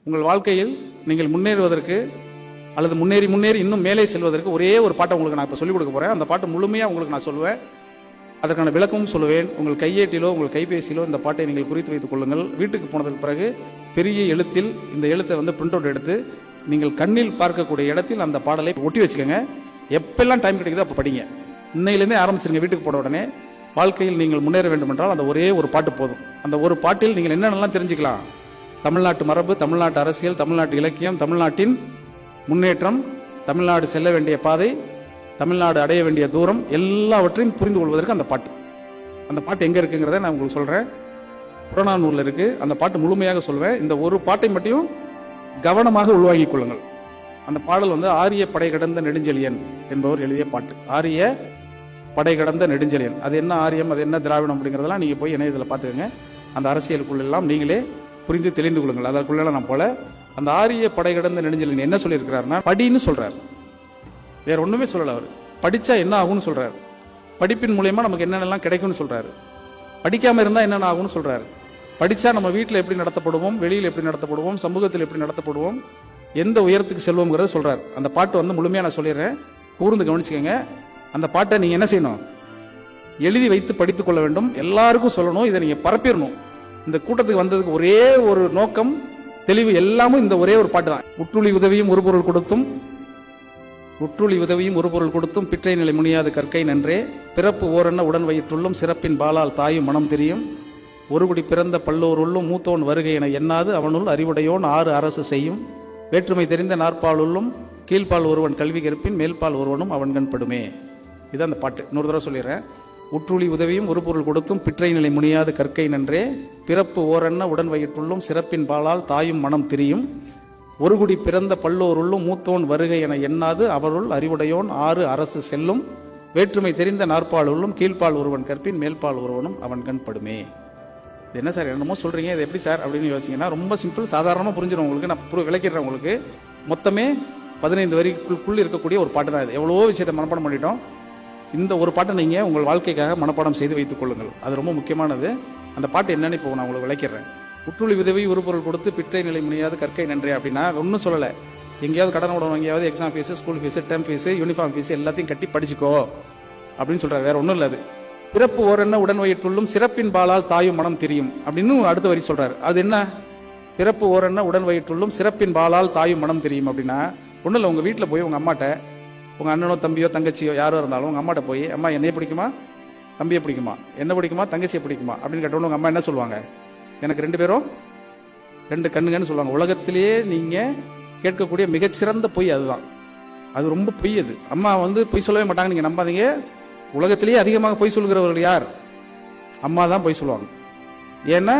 உங்கள் வாழ்க்கையில் நீங்கள் முன்னேறுவதற்கு அல்லது முன்னேறி இன்னும் மேலே செல்வதற்கு ஒரே ஒரு பாட்டை உங்களுக்கு நான் இப்போ சொல்லிக் கொடுக்க போகிறேன். அந்த பாட்டு முழுமையாக உங்களுக்கு நான் சொல்லுவேன், அதற்கான விளக்கமும் சொல்லுவேன். உங்கள் கையேட்டிலோ உங்கள் கைபேசியிலோ இந்த பாட்டை நீங்கள் குறித்து வைத்துக் கொள்ளுங்கள். வீட்டுக்கு போனதுக்கு பிறகு பெரிய எழுத்தில் இந்த எழுத்தை பிரிண்ட் அவுட் எடுத்து நீங்கள் கண்ணில் பார்க்கக்கூடிய இடத்தில் அந்த பாடலை ஒட்டி வச்சுக்கோங்க. எப்பெல்லாம் டைம் கிடைக்குதோ அப்போ படிங்க. இன்னையிலேருந்தே ஆரம்பிச்சிருங்க. வீட்டுக்கு போன உடனே வாழ்க்கையில் நீங்கள் முன்னேற வேண்டும் என்றால் அந்த ஒரே ஒரு பாட்டு போதும். அந்த ஒரு பாட்டில் நீங்கள் என்னென்னலாம் தெரிஞ்சுக்கலாம். தமிழ்நாட்டு மரபு, தமிழ்நாட்டு அரசியல், தமிழ்நாட்டு இலக்கியம், தமிழ்நாட்டின் முன்னேற்றம், தமிழ்நாடு செல்ல வேண்டிய பாதை, தமிழ்நாடு அடைய வேண்டிய தூரம், எல்லாவற்றையும் புரிந்து கொள்வதற்கு அந்த பாட்டு எங்கே இருக்குங்கிறத நான் உங்களுக்கு சொல்கிறேன். புறநானூரில் இருக்குது. அந்த பாட்டு முழுமையாக சொல்வேன். இந்த ஒரு பாட்டை மட்டும் கவனமாக உள்வாங்கிக் கொள்ளுங்கள். அந்த பாடல் ஆரிய படை கடந்த நெடுஞ்செழியன் என்பவர் எழுதிய பாட்டு. ஆரிய படை கடந்த நெடுஞ்செழியன். அது என்ன ஆரியம், அது என்ன திராவிடம் அப்படிங்கிறதெல்லாம் நீங்கள் போய் இணையத்தில் பார்த்துக்கோங்க. அந்த அரசியலுக்குள்ளெல்லாம் நீங்களே புரிந்து தெளிந்து கொள்ளுங்கள். அதற்குள்ள நான் போல அந்த ஆரிய படை கடந்த நெடுஞ்செழியன் என்ன சொல்லியிருக்கிறாருன்னா, படின்னு சொல்றார். வேற ஒண்ணுமே சொல்லல. அவர் படிச்சா என்ன ஆகும்னு சொல்றாரு. படிப்பின் மூலயமா நமக்கு என்னென்னலாம் கிடைக்கும்னு சொல்றாரு. படிக்காம இருந்தா என்னென்ன ஆகும்னு சொல்றாரு. படிச்சா நம்ம வீட்டில் எப்படி நடத்தப்படுவோம், வெளியில் எப்படி நடத்தப்படுவோம், சமூகத்தில் எப்படி நடத்தப்படுவோம், எந்த உயரத்துக்கு செல்வோங்கிறத சொல்றாரு. அந்த பாட்டு முழுமையா நான் சொல்லிடுறேன், கூர்ந்து கவனிச்சுக்கோங்க. அந்த பாட்டை நீங்க என்ன செய்யணும், எழுதி வைத்து படித்துக் கொள்ள வேண்டும். எல்லாருக்கும் சொல்லணும். இதை நீங்க பரப்பிடணும். இந்த கூட்டத்துக்கு வந்ததுக்கு ஒரே ஒரு நோக்கம், தெளிவு, எல்லாமும் இந்த ஒரே ஒரு பாட்டு தான். உற்றுளி உதவியும் ஒரு பொருள் கொடுத்தும் பிற்றை நிலை முனியாது கற்கை நன்றே, பிறப்பு ஓரென்ன உடன் வயிற்றுள்ளும் சிறப்பின் பாலால் தாயும் மனம் தெரியும், ஒருகுடி பிறந்த பல்லோருள்ளும் மூத்தோன் வருகை என எண்ணாது அவனுள் அறிவுடையோன் ஆறு அரசு செய்யும், வேற்றுமை தெரிந்த நாற்பாலுள்ளும் கீழ்ப்பால் ஒருவன் கல்வி கற்பின் மேல்பால் ஒருவனும் அவன்கண் படுமே. இதுதான் அந்த பாட்டு. இன்னொரு தடவை சொல்லிடுறேன். உற்றுளி உதவியும் ஒரு பொருள் கொடுத்தும் பிற்றை நிலை முனியாது கற்கை நன்றே, பிறப்பு ஓரென்ன உடன் வயிற்றுள்ளும் சிறப்பின் பாலால் தாயும் மனம் திரியும், ஒருகுடி பிறந்த பல்லோருள்ளும் மூத்தோன் வருகை என எண்ணாது அவருள் அறிவுடையோன் ஆறு அரசு செல்லும், வேற்றுமை தெரிந்த நாற்பாலுள்ளும் கீழ்ப்பால் ஒருவன் கற்பின் மேல்பால் ஒருவனும் அவன் கண் படுமே. இது என்ன சார் என்னமோ சொல்றீங்க, இது எப்படி சார் அப்படின்னு யோசிங்கன்னா ரொம்ப சிம்பிள், சாதாரணமாக புரிஞ்சிடும் உங்களுக்கு. நான் விளக்கிடுறேன் உங்களுக்கு. மொத்தமே 15 வரிக்குள் இருக்கக்கூடிய ஒரு பாட்டு தான் இது. எவ்வளவோ விஷயத்தை மனப்பாடம் பண்ணிட்டோம். இந்த ஒரு பாட்டை நீங்கள் உங்கள் வாழ்க்கைக்காக மனப்பாடம் செய்து வைத்துக் கொள்ளுங்கள். அது ரொம்ப முக்கியமானது. அந்த பாட்டு என்னன்னு இப்போ நான் உங்களுக்கு விளக்கிடுறேன். உற்றுளி உதவி ஒரு பொருள் கொடுத்து பிற்றை நிலை முனியாது கற்கை நன்றே அப்படின்னா ஒன்றும் சொல்லலை. எங்கேயாவது கடன் உடனே எங்கேயாவது exam fees, school fees, term fees, uniform fees எல்லாத்தையும் கட்டி படிச்சுக்கோ அப்படின்னு சொல்கிறார். வேற ஒன்றும் இல்லை. அது பிறப்பு ஓரென்ன உடன் வயிற்றுள்ளும் சிறப்பின் பாலால் தாயும் மனம் தெரியும் அப்படின்னு அடுத்த வரி சொல்றாரு. அது என்ன? பிறப்பு ஓரென்ன உடன் வயிற்றுள்ளும் சிறப்பின் பாலால் தாயும் மனம் தெரியும் அப்படின்னா ஒன்றும் இல்லை. உங்கள் வீட்டில் போய் உங்கள் அம்மாட்ட, உங்கள் அண்ணனோ தம்பியோ தங்கச்சியோ யாரோ இருந்தாலும் உங்கள் அம்மாட்ட போய், அம்மா என்னைய பிடிக்குமா, தம்பியை பிடிக்குமா, என்ன பிடிக்குமா, தங்கச்சியை பிடிக்குமா அப்படின்னு கேட்டோன்னு உங்கள் அம்மா என்ன சொல்லுவாங்க? எனக்கு 2 பேரும் 2 கண்ணுங்கன்னு சொல்லுவாங்க. உலகத்திலேயே நீங்கள் கேட்கக்கூடிய மிகச்சிறந்த பொய் அதுதான். அது ரொம்ப பொய். அது அம்மா பொய் சொல்லவே மாட்டாங்க, நீங்கள் நம்பாதீங்க. உலகத்திலேயே அதிகமாக பொய் சொல்கிறவர்கள் யார்? அம்மா தான் பொய் சொல்லுவாங்க. ஏன்னா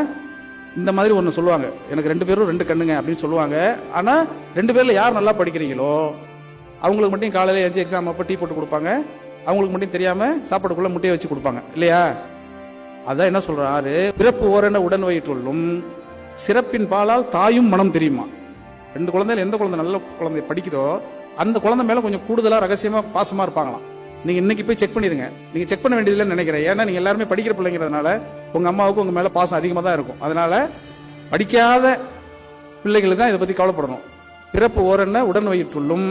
இந்த மாதிரி ஒன்று சொல்லுவாங்க, எனக்கு 2 பேரும் 2 கண்ணுங்க அப்படின்னு சொல்லுவாங்க. ஆனால் 2 பேரில் யார் நல்லா படிக்கிறீங்களோ அவங்களுக்கு மட்டும் காலையில் எழுச்சி எக்ஸாம் அப்போ டீ போட்டு கொடுப்பாங்க. அவங்களுக்கு மட்டும் தெரியாமல் சாப்பாடுக்குள்ளே முட்டையை வச்சு கொடுப்பாங்க இல்லையா? அதான் என்ன சொல்றாரு, பிறப்பு ஓரென்ன உடன் வயிற்றுள்ளும் சிறப்பின் பாலால் தாயும் மனம் தெரியுமா. 2 குழந்தைகள் எந்த குழந்தை நல்ல குழந்தை படிக்குதோ அந்த குழந்தை மேலே கொஞ்சம் கூடுதலாக ரகசியமாக பாசமாக இருப்பாங்களாம். நீங்கள் இன்னைக்கு போய் செக் பண்ணிடுங்க. நீங்கள் செக் பண்ண வேண்டியதில்லைன்னு நினைக்கிறேன். ஏன்னா நீங்கள் எல்லாருமே படிக்கிற பிள்ளைங்கிறதுனால உங்கள் அம்மாவுக்கு உங்கள் மேலே பாசம் அதிகமாக தான் இருக்கும். அதனால படிக்காத பிள்ளைகளுக்கு தான் இதை பற்றி கவலைப்படணும். பிறப்பு ஓரென்ன உடன் வயிற்றுள்ளும்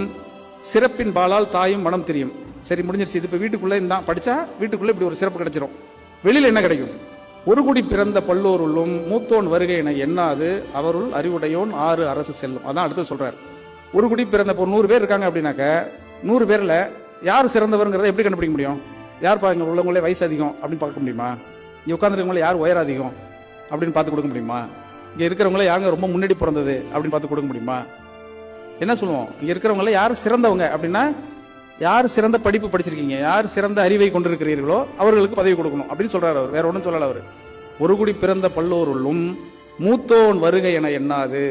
சிறப்பின் பாலால் தாயும் மனம் தெரியும். சரி, முடிஞ்சிருச்சு. இது இப்போ வீட்டுக்குள்ளே இருந்தால் படித்தா வீட்டுக்குள்ளே இப்படி ஒரு சிறப்பு கிடைச்சிரும். வெளியில் என்ன கிடைக்கும்? ஒரு குடி பிறந்த பல்லோருள்ளும் மூத்தோன் வருகை என எண்ணாது அவருள் அறிவுடையோன் ஆறு அரசு செல்லும். அதான் அடுத்து சொல்றார். ஒரு குடி பிறந்த இப்போ 100 பேர் இருக்காங்க அப்படின்னாக்க 100 பேரில் யார் சிறந்தவருங்கிறத எப்படி கண்டுபிடிக்க முடியும்? யார் இங்கே உள்ளவங்களே வயசு அதிகம் அப்படின்னு பார்க்க முடியுமா? இங்கே உட்காந்துருக்கவங்களே யார் உயரம் அதிகம் அப்படின்னு பார்த்து கொடுக்க முடியுமா? இங்கே இருக்கிறவங்களே யாருங்க ரொம்ப முன்னாடி பிறந்தது அப்படின்னு பார்த்து கொடுக்க முடியுமா? என்ன சொல்லுவோம்? இங்கே இருக்கிறவங்கள யார் சிறந்தவங்க அப்படின்னா யார் சிறந்த படிப்பு படிச்சிருக்கீங்க, யார் சிறந்த அறிவை கொண்டிருக்கிறீர்களோ அவர்களுக்கு பதவி கொடுக்கணும் அப்படின்னு சொல்றாரு அவர். வேற ஒன்றும் சொல்லல அவர். ஒரு குடி பிறந்த பல்லோருள்ளும் மூத்தோன் வருகை என எண்ணாது.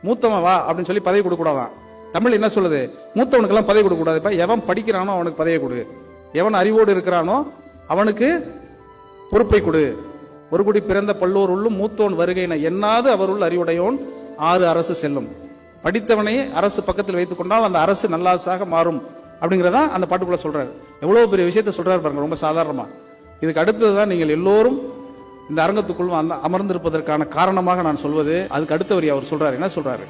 மூத்தவன் வா அப்படின்னு சொல்லி பதவி கொடுக்க கூடாதான். தமிழ் என்ன சொல்லுது? மூத்தவனுக்கெல்லாம் பதவி கொடுக்க கூடாது. இப்ப எவன் படிக்கிறானோ அவனுக்கு பதவியை கொடு, எவன் அறிவோடு இருக்கிறானோ அவனுக்கு பொறுப்பை கொடு. ஒரு குடி பிறந்த பல்லோருள்ளும் மூத்தோன் வருகை என எண்ணாது அவருள் அறிவுடையோன் ஆறு அரசு செல்லும். படித்தவனை அரசு பக்கத்தில் வைத்துக் கொண்டால் அந்த அரசு நல்லாசாக மாறும் அப்படிங்கிறதா அந்த பாட்டுக்குள்ள சொல்றாரு. எவ்வளவு பெரிய விஷயத்த சொல்றாரு பாருங்க, ரொம்ப சாதாரணமா. இதுக்கு அடுத்ததுதான் நீங்கள் எல்லோரும் இந்த அரங்கத்துக்குள் அமர்ந்திருப்பதற்கான காரணமாக நான் சொல்வது, அதுக்கு அடுத்த வரி அவர் சொல்றாரு. என்ன சொல்றாரு?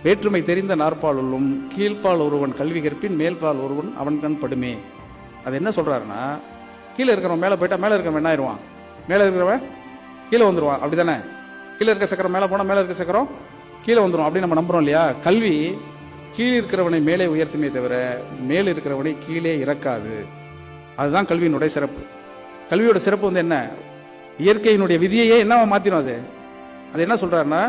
வேற்றுமை தெரிந்த நாற்பாலுள்ளும் கீழ்ப்பால் ஒருவன் கல்வி கற்பின் மேல்பால் ஒருவன் அவன் கண் படுமே. அது என்ன சொல்றாருன்னா, கீழே இருக்கிறவன் மேலே போயிட்டா மேலே இருக்கிறவன் என்ன ஆயிடுவான்? மேலே இருக்கிறவன் கீழே வந்துடுவான். அப்படி தானே? கீழே இருக்க சக்கரம் மேலே போனால் மேலே இருக்க சக்கரம் கீழே வந்துடும். அப்படி நம்ம நம்புறோம் இல்லையா? கல்வி கீழே இருக்கிறவனை மேலே உயர்த்துமே தவிர மேலே இருக்கிறவனை கீழே இறக்காது. அதுதான் கல்வியினுடைய சிறப்பு. கல்வியோட சிறப்பு வந்து என்ன? இயற்கையினுடைய விதியையே என்னவா மாத்திரும். அது என்ன சொல்றாருன்னா,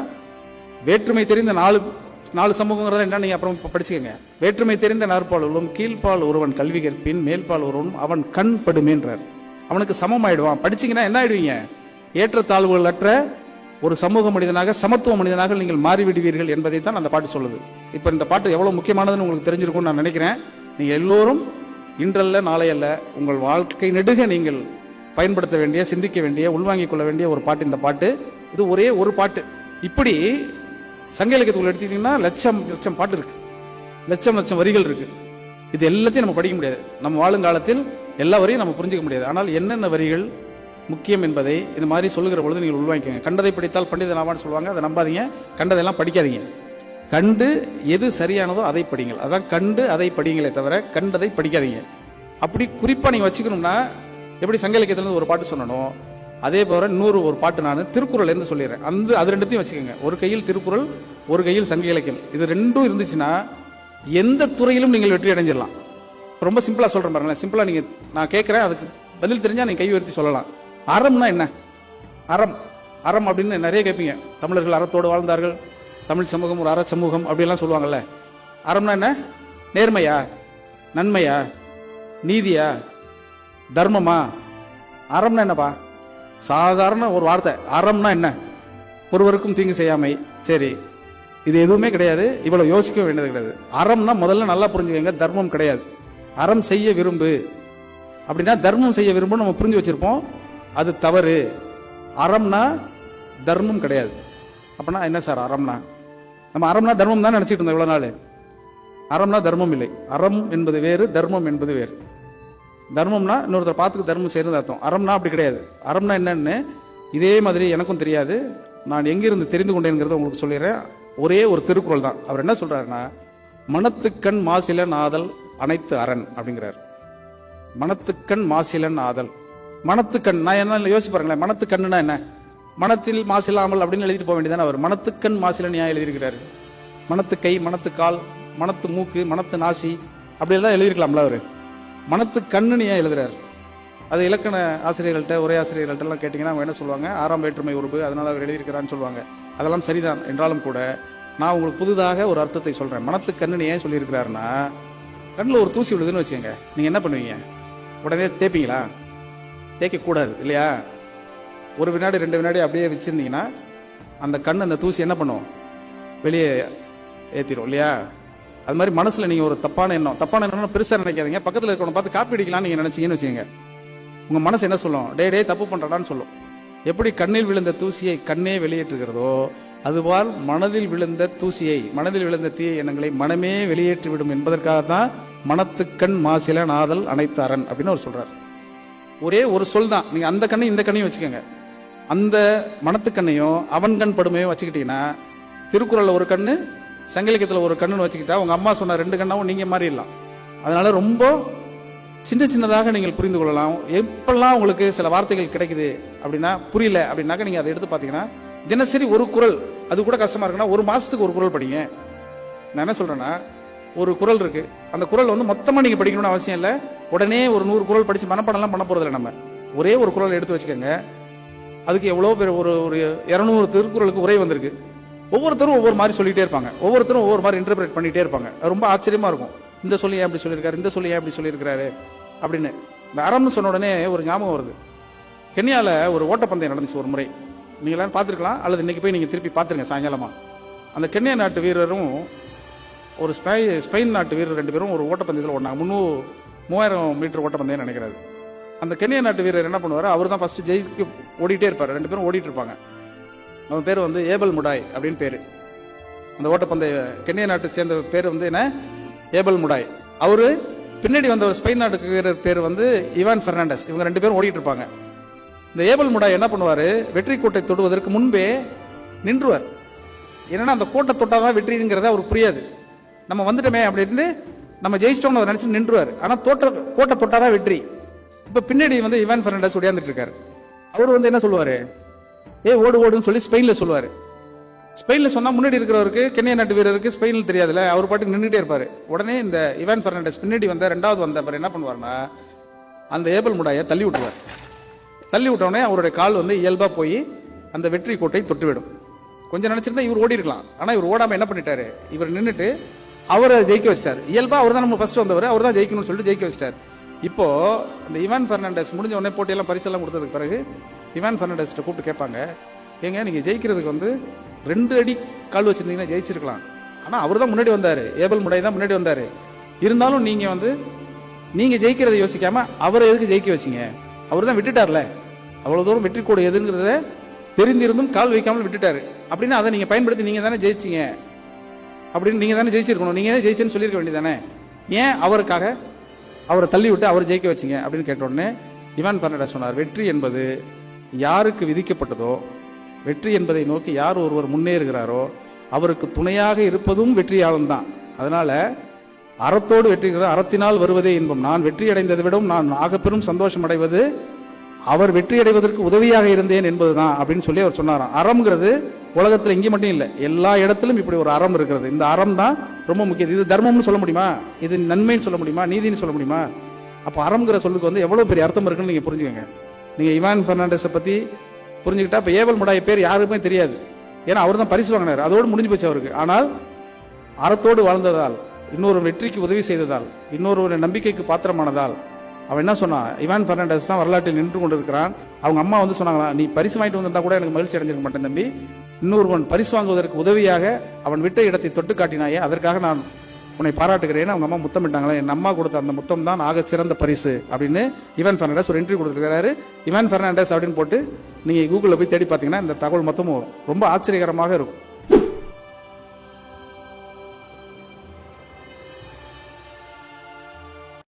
வேற்றுமை தெரிந்த நாலு சமூகங்கிறத என்ன நீங்க அப்புறம் படிச்சுக்கங்க. வேற்றுமை தெரிந்த நாற்பாலும் கீழ்ப்பால் ஒருவன் கல்வி கற்பின் மேல்பால் ஒருவன் அவன் கண் படுமேன்றார். அவனுக்கு சமம் ஆயிடுவான். படிச்சீங்கன்னா என்ன ஆயிடுவீங்க? ஏற்றத்தாழ்வுகள் அற்ற ஒரு சமூக மனிதனாக, சமத்துவ மனிதனாக நீங்கள் மாறிவிடுவீர்கள் என்பதை தான் அந்த பாட்டு சொல்லுது. இப்ப இந்த பாட்டு எவ்வளவு முக்கியமானதுன்னு உங்களுக்கு தெரிஞ்சிருக்கும்னு நான் நினைக்கிறேன். நீங்க எல்லோரும் இன்றல்ல நாளையல்ல உங்கள் வாழ்க்கை நெடுக நீங்கள் பயன்படுத்த வேண்டிய, சிந்திக்க வேண்டிய, உள்வாங்கிக் கொள்ள வேண்டிய ஒரு பாட்டு இந்த பாட்டு. இது ஒரே ஒரு பாட்டு. இப்படி சங்க இலக்கியத்துக்குள்ள எடுத்துக்கிட்டீங்கன்னா லட்சம் லட்சம் பாட்டு இருக்கு, லட்சம் லட்சம் வரிகள் இருக்கு. இது எல்லாத்தையும் நம்ம படிக்க முடியாது. நம்ம வாழுங்காலத்தில் எல்லா வரையும் நம்ம புரிஞ்சிக்க முடியாது. ஆனால் என்னென்ன வரிகள் முக்கியம் என்பதை இந்த மாதிரி சொல்லுகிற பொழுது நீங்கள் உள்வாங்கிக்கோங்க. கண்டதை படித்தால் பண்டிதனாவான்னு சொல்லுவாங்க, அதை நம்பாதீங்க. கண்டதெல்லாம் படிக்காதீங்க. கண்டு எது சரியானதோ அதை படிங்கள். அதான் கண்டு அதை படிங்களே தவிர கண்டதை படிக்காதீங்க. அப்படி குறிப்பா நீங்க வச்சுக்கணும்னா, எப்படி சங்க இலக்கியத்திலிருந்து ஒரு பாட்டு சொல்லணும், அதே போல இன்னொரு ஒரு பாட்டு நான் திருக்குறள் இருந்து சொல்லிடுறேன். அது ரெண்டுத்தையும் வச்சுக்கோங்க. ஒரு கையில் திருக்குறள், ஒரு கையில் சங்க இலக்கியம். இது ரெண்டும் இருந்துச்சுன்னா எந்த துறையிலும் நீங்கள் வெற்றி அடைஞ்சிடலாம். ரொம்ப சிம்பிளா சொல்றேன் பாருங்களேன். சிம்பிளா நீங்க, நான் கேட்கிறேன், அதுக்கு பதில் தெரிஞ்சா நீங்க கை உயர்த்தி சொல்லலாம். அறம்னா என்ன? அறம் அப்படின்னு நிறைய கேட்பீங்க. தமிழர்கள் அறத்தோடு வாழ்ந்தார்கள், தமிழ் சமூகம் ஒரு அற சமூகம் அப்படிலாம் சொல்லுவாங்கல்ல. அறம்னா என்ன? நேர்மையா, நன்மையா, நீதியா, தர்மமா? அறம்னா என்னப்பா? சாதாரண ஒரு வார்த்தை. அறம்னா என்ன? ஒருவருக்கும் தீங்கு செய்யாமை. சரி, இது எதுவுமே கிடையாது. இவ்வளவு யோசிக்க வேண்டியது கிடையாது. அறம்னா முதல்ல நல்லா புரிஞ்சுக்கங்க, தர்மம் கிடையாது. அறம் செய்ய விரும்பு அப்படின்னா தர்மம் செய்ய விரும்பு நம்ம புரிஞ்சு வச்சிருப்போம். அது தவறு. அறம்னா தர்மம் கிடையாது. அப்படின்னா என்ன சார் அறம்னா? நம்ம அறம்னா தர்மம் தான் நினைச்சிட்டு இருந்தோம் இவ்வளவு நாள். அறம்னா தர்மம் இல்லை. அறம் என்பது வேறு, தர்மம் என்பது வேறு. தர்மம்னா இன்னொருத்தர் பார்த்துக்கு தர்மம் செய்யறது அர்த்தம். அறம்னா அப்படி கிடையாது. அறம்னா என்னன்னு இதே மாதிரி எனக்கும் தெரியாது. நான் எங்கிருந்து தெரிந்து கொண்டேங்கிறத உங்களுக்கு சொல்லிடுறேன். ஒரே ஒரு திருக்குறள் தான். அவர் என்ன சொல்றாருன்னா, மனத்துக்கண் மாசிலன் ஆதல் அனைத்து அரண் அப்படிங்கிறார். மனத்துக்கண் மாசிலன் ஆதல். மனத்துக்கண், நான் என்ன யோசிச்சு பாருங்களேன். மனத்துக்கண்ணுனா என்ன? மனத்தில் மாசில்லாமல் அப்படின்னு எழுதிட்டு போக வேண்டியதானே. அவர் மனத்துக்கண் மாசிலன் ஏன் எழுதியிருக்கிறாரு? மனத்து கை, மனத்து கால், மனத்து மூக்கு, மனத்து நாசி அப்படி எல்லாம் எழுதியிருக்கலாம்ல. அவரு மனத்து கண்ணுன்னு ஏன் எழுதுறாரு? அது இலக்கண ஆசிரியர்கள்ட்ட, உரை ஆசிரியர்கள்ட்ட எல்லாம் கேட்டீங்கன்னா அவங்க என்ன சொல்லுவாங்க? ஆறாம் வேற்றுமை உறுப்பு, அதனால அவர் எழுதியிருக்கிறான்னு சொல்லுவாங்க. அதெல்லாம் சரிதான் என்றாலும் கூட நான் உங்களுக்கு புதிதாக ஒரு அர்த்தத்தை சொல்றேன். மனத்து கண்ணுன்னு ஏன் சொல்லியிருக்கிறாருன்னா, கண்ணில் ஒரு தூசி விழுதுன்னு வச்சுக்கோங்க, நீங்க என்ன பண்ணுவீங்க? உடனே தேய்ப்பீங்களா? தேய்க்க கூடாது இல்லையா? ஒரு வினாடி 2 வினாடி அப்படியே வச்சிருந்தீங்கன்னா அந்த கண், அந்த தூசி என்ன பண்ணும்? வெளியே ஏற்றிடும் இல்லையா? அது மாதிரி மனசுல நீங்க ஒரு தப்பான எண்ணம் பெருசா நினைக்காதீங்க. பக்கத்தில் இருக்கவனை பார்த்து காப்பி அடிக்கலாம் நீங்க நினைச்சீங்கன்னு வச்சுக்கோங்க, உங்க மனசு என்ன சொல்லும்? டே தப்பு பண்றடான்னு சொல்லும். எப்படி கண்ணில் விழுந்த தூசியை கண்ணே வெளியேற்றுகிறதோ, அதுவால் மனதில் விழுந்த தூசியை, மனதில் விழுந்த தீய எண்ணங்களை மனமே வெளியேற்றி விடும் என்பதற்காகத்தான் மனத்துக்கண் மாசில நாதல் அனைத்து அரண் அப்படின்னு அவர் சொல்றார். ஒரே ஒரு சொல் தான். நீங்க அந்த கண்ணையும் இந்த கண்ணையும் வச்சுக்கோங்க. அந்த மனத்துக்கண்ணையும் அவன் கண் படுமையும் வச்சுக்கிட்டீங்கன்னா, திருக்குறள்ல ஒரு கண்ணு, சங்க இலக்கியத்தில் ஒரு கண்ணுன்னு வச்சுக்கிட்டா உங்க அம்மா சொன்ன 2 கண்ணாவும் நீங்க மாறிடலாம். அதனால ரொம்ப சின்னதாக நீங்கள் புரிந்து கொள்ளலாம். எப்பெல்லாம் உங்களுக்கு சில வார்த்தைகள் கிடைக்குது அப்படின்னா, புரியல அப்படின்னாக்க நீங்க அதை எடுத்து பார்த்தீங்கன்னா, தினசரி ஒரு குறள், அது கூட கஷ்டமா இருக்குன்னா 1 மாசத்துக்கு ஒரு குறள் படிங்க. நான் என்ன சொல்றேன்னா, ஒரு குறள் இருக்கு, அந்த குறள் வந்து மொத்தமா நீங்க படிக்கணும்னு அவசியம் இல்லை. உடனே ஒரு 100 குறள் படிச்சு மனப்பாடம்லாம் பண்ண போறதில்லை. நம்ம ஒரே ஒரு குறள் எடுத்து வச்சுக்கோங்க. அதுக்கு எவ்வளவு பேர், ஒரு 200 திருக்குறளுக்கு உரை வந்திருக்கு. ஒவ்வொருத்தரும் ஒவ்வொரு மாதிரி சொல்லிட்டே இருப்பாங்க, ஒவ்வொருத்தரும் ஒவ்வொரு மாதிரி இன்டர்பிரேட் பண்ணிட்டே இருப்பாங்க. ரொம்ப ஆச்சரியமா இருக்கும். இந்த சொல்லி ஏன் அப்படி சொல்லியிருக்காரு, இந்த சொல்லி ஏன் அப்படி சொல்லியிருக்காரு அப்படின்னு. இந்த அறம்னு சொன்ன உடனே ஒரு ஞாபகம் வருது. கென்யால ஒரு ஓட்டப்பந்தயம் நடந்துச்சு ஒரு முறை. நீங்க எல்லாரும் பார்த்துருக்கலாம், அல்லது இன்னைக்கு போய் நீங்க திருப்பி பார்த்துருங்க சாயங்காலமா. அந்த கென்யா நாட்டு வீரரும் ஒரு ஸ்பெயின் நாட்டு வீரர் 2 பேரும் ஒரு ஓட்டப்பந்தயத்தில் ஓடினாங்க. 3000 மீட்டர் ஓட்டப்பந்தயம் நினைக்கிறாரு. அந்த கென்யா நாட்டு வீரர் என்ன பண்ணுவார்? அவர் தான் ஃபர்ஸ்ட் ஜெயிக்கு ஓடிட்டே இருப்பார். 2 பேரும் ஓடிட்டு இருப்பாங்க. அவன் பேர் வந்து ஏபல் முடாய் அப்படின்னு பேரு. அந்த ஓட்டப்பந்தய கென்யா நாட்டை சேர்ந்த பேர் வந்து என்ன? ஏபல் முடாய். அவரு பின்னாடி வந்த ஒரு ஸ்பெயின் நாட்டுக்கு வீரர் பேர் வந்து இவான் பெர்னாண்டஸ். இவங்க 2 பேரும் ஓடிட்டு இருப்பாங்க. இந்த ஏபல் முடாய் என்ன பண்ணுவார், வெற்றி கோட்டை தொடுவதற்கு முன்பே நின்றுவார். என்னன்னா அந்த கோட்டை தொட்டாதான் வெற்றிங்கிறத அவருக்கு புரியாது. நம்ம வந்துட்டோமே அப்படின்னு நம்ம ஜெயிச்சிட்டோம்னு அவர் நினைச்சு நின்றுவார். ஆனால் கோட்டை தொட்டாதான் வெற்றி. இப்போ பின்னாடி வந்து இவான் பெர்னாண்டஸ் உடையாந்துட்டு இருக்காரு. அவர் வந்து என்ன சொல்லுவார், ஓடு ஓடுன்னு சொல்லி ஸ்பெயினில் சொல்லுவார். ஸ்பெயினில் சொன்னால் முன்னாடி இருக்கிறவருக்கு, கென்யா நாட்டு வீரருக்கு ஸ்பெயினில் தெரியாதுல்ல, அவர் பாட்டுக்கு நின்றுட்டே இருப்பார். உடனே இந்த இவான் பெர்னாண்டஸ் பின்னாடி வந்த ரெண்டாவது வந்தவர் என்ன பண்ணுவார்னா, அந்த ஏபல் முடாயை தள்ளி விட்டுருவார். தள்ளி விட்டோடனே அவருடைய கால் வந்து இயல்பாக போய் அந்த வெற்றி கோட்டை தொட்டுவிடும். கொஞ்சம் நினைச்சிருந்தா இவர் ஓடி இருக்கலாம். ஆனால் இவர் ஓடாமல் என்ன பண்ணிட்டாரு, இவர் நின்றுட்டு அவரை ஜெயிக்க வச்சிட்டார். இயல்பா அவர் தான் நம்ம ஃபர்ஸ்ட் வந்தவர், அவர் தான் ஜெயிக்கணும்னு சொல்லிட்டு ஜெயிக்க வச்சிட்டார். இப்போ இந்த இவான் பெர்னாண்டஸ் முடிஞ்ச உடனே போட்டியெல்லாம் பரிசெல்லாம் கொடுத்ததுக்கு பிறகு இவான் பெர்னாண்டஸ் கூப்பிட்டு கேட்பாங்க, ஏங்க நீங்கள் ஜெயிக்கிறதுக்கு வந்து 2 அடி கால் வச்சிருந்தீங்கன்னா ஜெயிச்சிருக்கலாம். ஆனால் அவர் தான் முன்னாடி வந்தார், ஏபல் முடாய் தான் முன்னாடி வந்தார். இருந்தாலும் நீங்கள் ஜெயிக்கிறத யோசிக்காம அவரை எதுக்கு ஜெயிக்க வச்சிங்க? அவர் தான் விட்டுட்டார்ல, அவ்வளோ தூரம் வெற்றி கோடு எதுங்கிறத தெரிந்திருந்தும் கால் வைக்காமல் விட்டுட்டாரு. அப்படின்னா அதை நீங்கள் பயன்படுத்தி நீங்கள் தானே ஜெயிச்சிங்க அப்படின்னு நீங்கள் தானே ஜெயிச்சிருக்கணும், நீங்கள் தான் ஜெயிச்சேன்னு சொல்லியிருக்க வேண்டியதானே, ஏன் அவருக்காக அவரை தள்ளி விட்டு அவர் ஜெயிக்க வச்சிங்க அப்படின்னு கேட்ட உடனே இவான் பெர்னாண்டஸ் சொன்னார், வெற்றி என்பது யாருக்கு விதிக்கப்பட்டதோ, வெற்றி என்பதை நோக்கி யார் ஒருவர் முன்னேறுகிறாரோ அவருக்கு துணையாக இருப்பதும் வெற்றியாளன் தான். அதனால அறத்தோடு வெற்றிகிற அறத்தினால் வருவதே இன்பம். நான் வெற்றி அடைந்ததை விடவும் நான் ஆகப்பெரும் சந்தோஷம் அடைவது அவர் வெற்றி அடைவதற்கு உதவியாக இருந்தேன் என்பதுதான் அப்படின்னு சொல்லி அவர் சொன்னாராம். அறம்ங்கிறது உலகத்தில் இங்கே மட்டும் இல்லை, எல்லா இடத்திலும் இப்படி ஒரு அறம் இருக்கிறது. இந்த அறம் தான் ரொம்ப முக்கியம். இது தர்மம்னு சொல்ல முடியுமா, இது நன்மைன்னு சொல்ல முடியுமா, நீதினு சொல்ல முடியுமா? அப்போ அறம்ங்கிற சொல்லுக்கு வந்து எவ்வளோ பெரிய அர்த்தம் இருக்குன்னு நீங்கள் புரிஞ்சுக்கங்க. நீங்கள் இவான் பெர்னாண்டஸை பற்றி புரிஞ்சுக்கிட்டா இப்போ ஏபல் முடாய் பேர் யாருக்குமே தெரியாது, ஏன்னா அவர் தான் பரிசு வாங்கினார், அதோடு முடிஞ்சு போச்சு அவருக்கு. ஆனால் அறத்தோடு வாழ்ந்ததால், இன்னொரு வெற்றிக்கு உதவி செய்ததால், இன்னொரு நம்பிக்கைக்கு பாத்திரமானதால் அவன் என்ன சொன்னான், இவான் பெர்னாண்டஸ் தான் வரலாற்றில் நின்று கொண்டு இருக்கிறான். அவங்க அம்மா வந்து சொன்னாங்களா, நீ பரிசு வாங்கிட்டு வந்திருந்தா கூட எனக்கு மகிழ்ச்சி அடைஞ்சிருக்க மாட்டேன் தம்பி, இன்னொருவன் பரிசு வாங்குவதற்கு உதவியாக அவன் விட்ட இடத்தை தொட்டு காட்டினாயே, அதற்காக நான் உன்னை பாராட்டுகிறேன்னு அவங்க அம்மா முத்தமிட்டாங்களே, என் அம்மா கொடுத்த அந்த முத்தம் தான் ஆக சிறந்த பரிசு அப்படின்னு இவான் பெர்னாண்டஸ் ஒரு இன்டர்வியூ கொடுத்துருக்காரு. இவான் பெர்னாண்டஸ் அப்படின்னு போட்டு நீங்கள் கூகுளில் போய் தேடி பார்த்தீங்கன்னா இந்த தகவல் மொத்தமும் வரும். ரொம்ப ஆச்சரியகரமாக இருக்கும்.